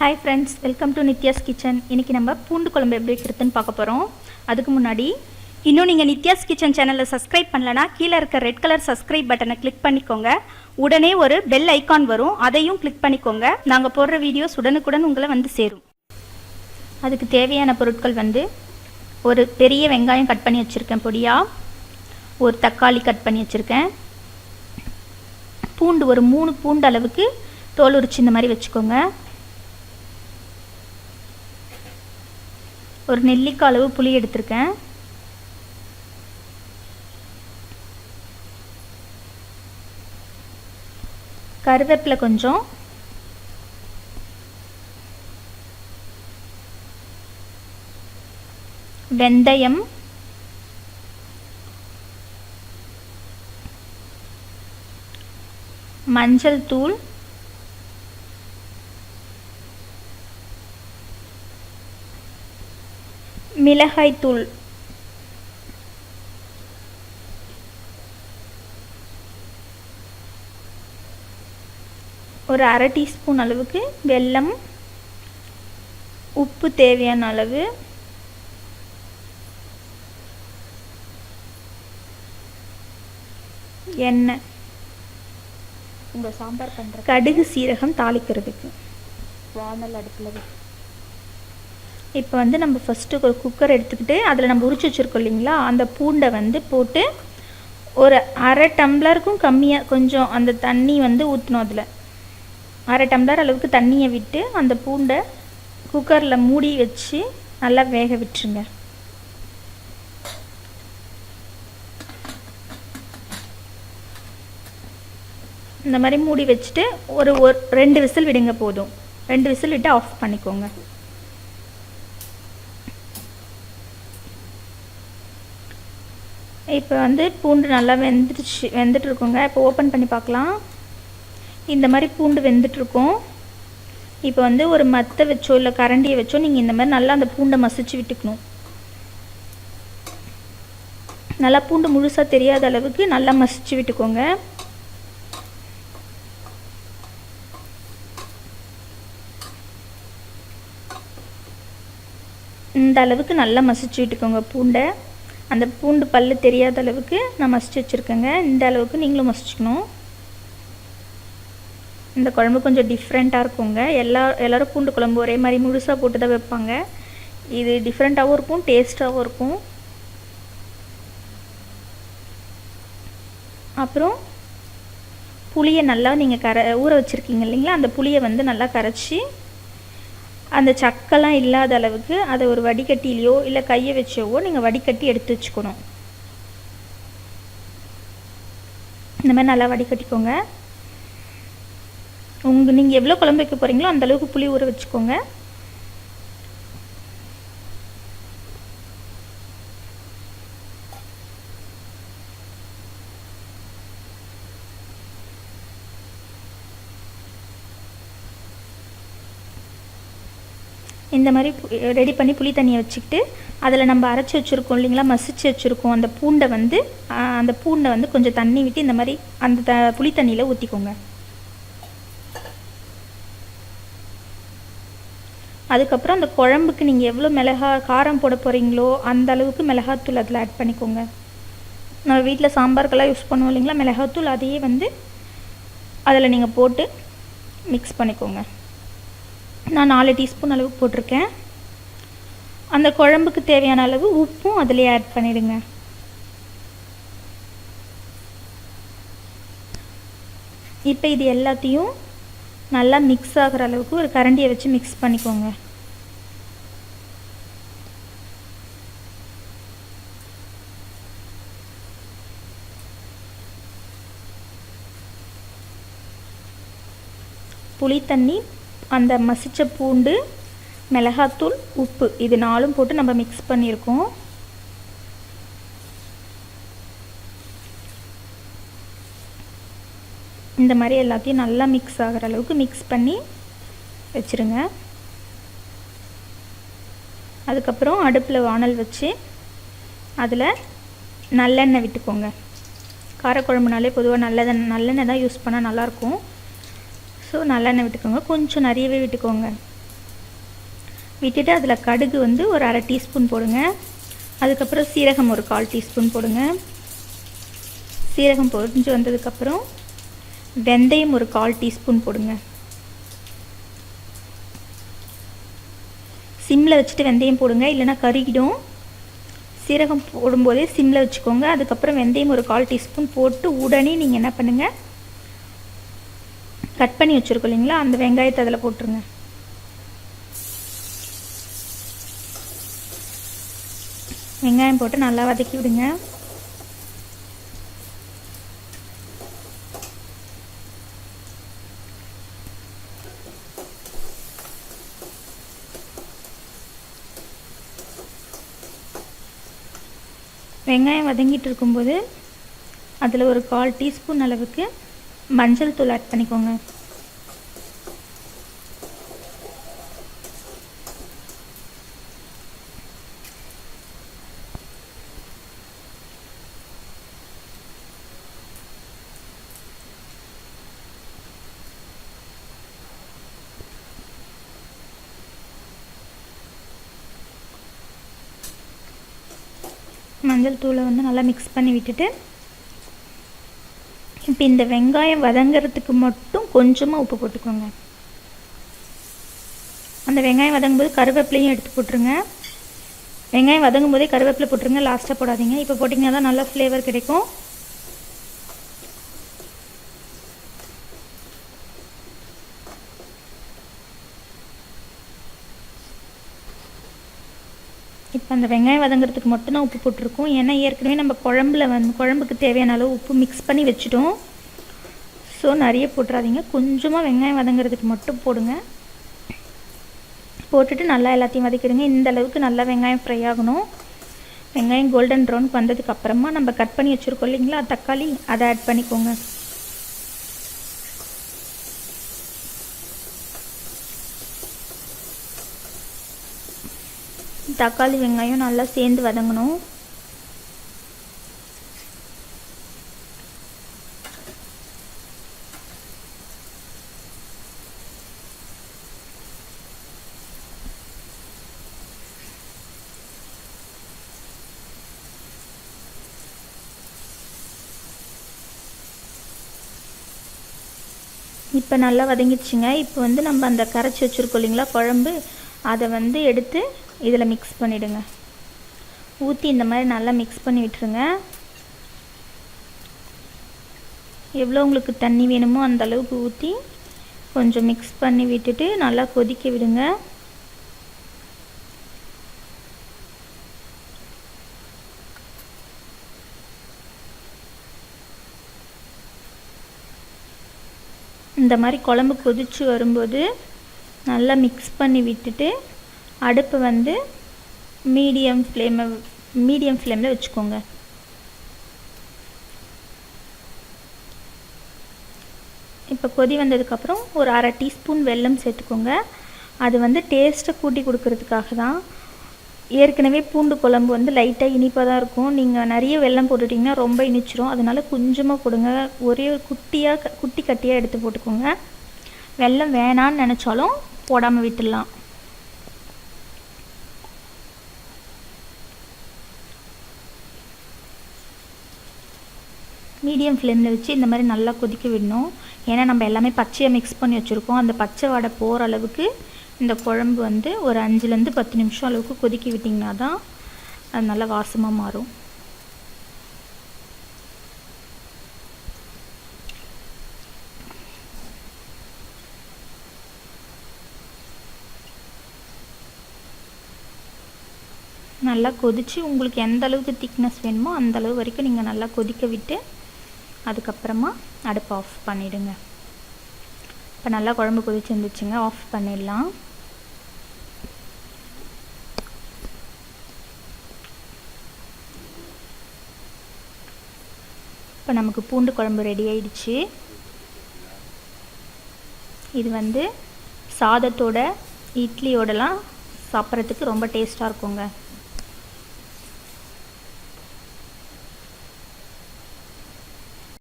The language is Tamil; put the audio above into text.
Hi friends, welcome to Nitya's Kitchen. இன்னைக்கு நம்ம பூண்டு குழம்பு எப்படி வைக்கிறதுன்னு பார்க்க போறோம். அதுக்கு முன்னாடி இன்னும் நீங்க Nitya's Kitchen சேனலை சப்ஸ்கிரைப் பண்ணலனா கீழ இருக்க ரெட் கலர் சப்ஸ்கிரைப் பட்டனை கிளிக் பண்ணிக்கோங்க. உடனே ஒரு பெல் ஐகான் வரும். அதையும் கிளிக் பண்ணிக்கோங்க. நாங்க போடுற வீடியோஸ் உடனுக்குடன் உங்களை வந்து சேரும். அதுக்கு தேவையான பொருட்கள் வந்து ஒரு பெரிய வெங்காயம் கட் பண்ணி வச்சிருக்கேன் பொடியா. ஒரு தக்காளி கட் பண்ணி வச்சிருக்கேன். பூண்டு ஒரு 3 பூண்டு அளவுக்கு தோல் உரிச்சு இந்த மாதிரி வெச்சுக்கோங்க. ஒரு நெல்லிக்காய் அளவு புளி எடுத்துர்க்கேன். கருவேப்பிலை கொஞ்சம், வெந்தயம், மஞ்சள் தூள், மிளகாய் தூள், ஒரு அரை டீஸ்பூன் அளவுக்கு வெல்லம், உப்பு தேவையான அளவு, எண்ணெய், உங்கள் சாம்பார் பண்ணுற கடுகு சீரகம் தாளிக்கிறதுக்கு வானல் அடுப்பில். இப்போ வந்து நம்ம ஃபஸ்ட்டு ஒரு குக்கர் எடுத்துக்கிட்டு அதில் நம்ம உரிச்சு வச்சுருக்கோம் இல்லைங்களா, அந்த பூண்டை வந்து போட்டு ஒரு அரை டம்ளருக்கும் கம்மியாக கொஞ்சம் அந்த தண்ணி வந்து ஊற்றணும். அதில் அரை டம்ளர் அளவுக்கு தண்ணியை விட்டு அந்த பூண்டை குக்கரில் மூடி வச்சு நல்லா வேக விட்டுருங்க. இந்த மாதிரி மூடி வச்சுட்டு ஒரு 2 விசில் விடுங்க போதும். 2 விசில் விட்டு ஆஃப் பண்ணிக்கோங்க. இப்போ வந்து பூண்டு நல்லா வெந்துட்டுருக்குங்க. இப்போ ஓப்பன் பண்ணி பார்க்கலாம். இந்த மாதிரி பூண்டு வெந்துட்டுருக்கும். இப்போ வந்து ஒரு மத்தை வச்சோ இல்லை கரண்டியை வச்சோ நீங்கள் இந்த மாதிரி நல்லா அந்த பூண்டை மசிச்சு விட்டுக்கணும். நல்லா பூண்டு முழுசாக தெரியாத அளவுக்கு நல்லா மசிச்சு விட்டுக்கோங்க. இந்த அளவுக்கு நல்லா மசிச்சு விட்டுக்கோங்க பூண்டை. அந்த பூண்டு பல்லு தெரியாத அளவுக்கு நான் மசிச்சு வச்சுருக்கேங்க. இந்த அளவுக்கு நீங்களும் மசிச்சுக்கணும். இந்த குழம்பு கொஞ்சம் டிஃப்ரெண்ட்டாக இருக்குங்க. எல்லோரும் பூண்டு குழம்பு ஒரே மாதிரி முழுசாக போட்டு தான் வைப்பாங்க. இது டிஃப்ரெண்ட்டாகவும் இருக்கும், டேஸ்ட்டாகவும் இருக்கும். அப்புறம் புளியை நல்லா நீங்கள் ஊற வச்சுருக்கீங்க இல்லைங்களா, அந்த புளியை வந்து நல்லா கரைச்சி அந்த சக்கெல்லாம் இல்லாத அளவுக்கு அதை ஒரு வடிகட்டிலையோ இல்லை கையை வச்சோவோ நீங்கள் வடிகட்டி எடுத்து வச்சுக்கணும். இந்த மாதிரி நல்லா வடிகட்டிக்கோங்க. நீங்கள் எவ்வளோ குழம்பு வைக்க போகிறீங்களோ அந்தளவுக்கு புளி ஊற வச்சுக்கோங்க. இந்த மாதிரி ரெடி பண்ணி புளி தண்ணியை வச்சுக்கிட்டு அதில் நம்ம அரைச்சி வச்சுருக்கோம் இல்லைங்களா, மசிச்சு வச்சுருக்கோம் அந்த பூண்டை வந்து கொஞ்சம் தண்ணி விட்டு இந்த மாதிரி அந்த புளி தண்ணியில் ஊற்றிக்கோங்க. அதுக்கப்புறம் அந்த குழம்புக்கு நீங்கள் எவ்வளோ காரம் போட போகிறீங்களோ அந்த அளவுக்கு மிளகாத்தூள் அதில் ஆட் பண்ணிக்கோங்க. நம்ம வீட்டில் சாம்பாருக்கெல்லாம் யூஸ் பண்ணுவோம் இல்லைங்களா மிளகாத்தூள், அதையே வந்து அதில் நீங்கள் போட்டு மிக்ஸ் பண்ணிக்கோங்க. நான் 4 டீஸ்பூன் அளவுக்கு போட்டிருக்கேன். அந்த குழம்புக்கு தேவையான அளவு உப்பும் அதிலே ஆட் பண்ணிடுங்க. இப்போ இது எல்லாத்தையும் நல்லா மிக்ஸ் ஆகிற அளவுக்கு ஒரு கரண்டியை வச்சு மிக்ஸ் பண்ணிக்கோங்க. புளி தண்ணி, அந்த மசிச்ச பூண்டு, மிளகாத்தூள், உப்பு, இது 4ம் போட்டு நம்ம மிக்ஸ் பண்ணியிருக்கோம். இந்த மாதிரி எல்லாத்தையும் நல்லா மிக்ஸ் ஆகிற அளவுக்கு மிக்ஸ் பண்ணி வச்சுருங்க. அதுக்கப்புறம் அடுப்பில் வானல் வச்சு அதில் நல்லெண்ணெய் விட்டுக்கோங்க. காரக்குழம்புனாலே பொதுவாக நல்லெண்ணெய் தான் யூஸ் பண்ணால் நல்லாயிருக்கும். ஸோ நல்லெண்ணெய் விட்டுக்கோங்க, கொஞ்சம் நிறையவே விட்டுக்கோங்க. விட்டுட்டு அதில் கடுகு வந்து ஒரு 1/2 டீஸ்பூன் போடுங்க. அதுக்கப்புறம் சீரகம் ஒரு 1/4 டீஸ்பூன் போடுங்க. சீரகம் பொரிஞ்சு வந்ததுக்கப்புறம் வெந்தயம் ஒரு 1/4 டீஸ்பூன் போடுங்க. சிம்மில் வச்சுட்டு வெந்தயம் போடுங்க, இல்லைன்னா கருகிடும். சீரகம் போடும்போதே சிம்மில் வச்சுக்கோங்க. அதுக்கப்புறம் வெந்தயம் ஒரு 1/4 டீஸ்பூன் போட்டு உடனே நீங்கள் என்ன பண்ணுங்கள், கட் பண்ணி வச்சுருக்கோம் இல்லைங்களா, அந்த வெங்காயத்தை அதில் போட்டுருங்க. வெங்காயம் போட்டு நல்லா வதக்கி விடுங்க. வெங்காயம் வதங்கிட்டு இருக்கும்போது அதில் ஒரு 1/4 டீஸ்பூன் அளவுக்கு மஞ்சள் தூள் ஆட் பண்ணிக்கோங்க. மஞ்சள் தூளை வந்து நல்லா மிக்ஸ் பண்ணி விட்டுட்டு, இப்போ இந்த வெங்காயம் வதங்கிறதுக்கு மட்டும் கொஞ்சமாக உப்பு போட்டுக்கோங்க. அந்த வெங்காயம் வதங்கும்போது கருவேப்பிலையும் எடுத்து போட்டுருங்க. வெங்காயம் வதங்கும் போதே கருவேப்பிலை போட்டுருங்க, லாஸ்ட்டாக போடாதீங்க. இப்போ போட்டிங்கன்னா தான் நல்லா ஃப்ளேவர் கிடைக்கும். இப்போ அந்த வெங்காயம் வதங்கிறதுக்கு மட்டும்தான் உப்பு போட்டிருக்கோம். ஏன்னா ஏற்கனவே நம்ம குழம்புக்கு தேவையான அளவு உப்பு மிக்ஸ் பண்ணி வச்சுட்டோம். ஸோ நிறைய போட்டுறாதீங்க, கொஞ்சமாக வெங்காயம் வதங்கிறதுக்கு மட்டும் போடுங்க. போட்டுட்டு நல்லா எல்லாத்தையும் வதக்கிடுங்க. இந்த அளவுக்கு நல்லா வெங்காயம் ஃப்ரை ஆகணும். வெங்காயம் கோல்டன் ப்ரௌனுக்கு வந்ததுக்கப்புறமா நம்ம கட் பண்ணி வச்சுருக்கோம் இல்லைங்களா தக்காளி, அதை ஆட் பண்ணிக்கோங்க. தக்காளி வெங்காயம் நல்லா சேர்ந்து வதங்கணும். இப்போ நல்லா வதங்கிடுச்சுங்க. இப்போ வந்து நம்ம அந்த கரைச்சி வச்சுருக்கோம் இல்லைங்களா குழம்பு, அதை வந்து எடுத்து இதில் மிக்ஸ் பண்ணிவிடுங்க. ஊற்றி இந்த மாதிரி நல்லா மிக்ஸ் பண்ணி விட்டுருங்க. எவ்வளோ உங்களுக்கு தண்ணி வேணுமோ அந்த அளவுக்கு ஊற்றி கொஞ்சம் மிக்ஸ் பண்ணி விட்டுட்டு நல்லா கொதிக்க விடுங்க. இந்த மாதிரி குழம்பு கொதிச்சு வரும்போது நல்லா மிக்ஸ் பண்ணி விட்டுட்டு அடுப்பை வந்து மீடியம் ஃப்ளேமில் வச்சுக்கோங்க. இப்போ கொதி வந்ததுக்கப்புறம் ஒரு 1/2 டீஸ்பூன் வெல்லம் சேர்த்துக்கோங்க. அது வந்து டேஸ்ட்டை கூட்டி கொடுக்கறதுக்காக தான். ஏற்கனவே பூண்டு குழம்பு வந்து லைட்டாக இனிப்பாக தான் இருக்கும். நீங்கள் நிறைய வெல்லம் போட்டுட்டிங்கன்னா ரொம்ப இனிச்சிரும். அதனால் கொஞ்சமாக போடுங்க. ஒரே ஒரு குட்டி கட்டியாக எடுத்து போட்டுக்கோங்க. வெல்லம் வேணான்னு நினச்சாலும் போடாமல் விட்டுடலாம். மீடியம் ஃப்ளேமில் வச்சு இந்த மாதிரி நல்லா கொதிக்க விடணும். ஏன்னா நம்ம எல்லாமே பச்சையாக மிக்ஸ் பண்ணி வச்சுருக்கோம். அந்த பச்சை வாடை போகிற அளவுக்கு இந்த குழம்பு வந்து ஒரு 5லேருந்து 10 நிமிஷம் அளவுக்கு கொதிக்க விட்டிங்கன்னா தான் அது நல்லா வாசமாக மாறும். நல்லா கொதித்து உங்களுக்கு எந்த அளவுக்கு திக்னஸ் வேணுமோ அந்த அளவு வரைக்கும் நீங்கள் நல்லா கொதிக்க விட்டு அதுக்கப்புறமா அடுப்பை ஆஃப் பண்ணிவிடுங்க. இப்போ நல்லா குழம்பு கொதிச்சு இருந்துச்சுங்க, ஆஃப் பண்ணிடலாம். இப்போ நமக்கு பூண்டு குழம்பு ரெடி ஆயிடுச்சு. இது வந்து சாதத்தோட இட்லியோடலாம் சாப்பிட்றதுக்கு ரொம்ப டேஸ்ட்டாக இருக்குங்க.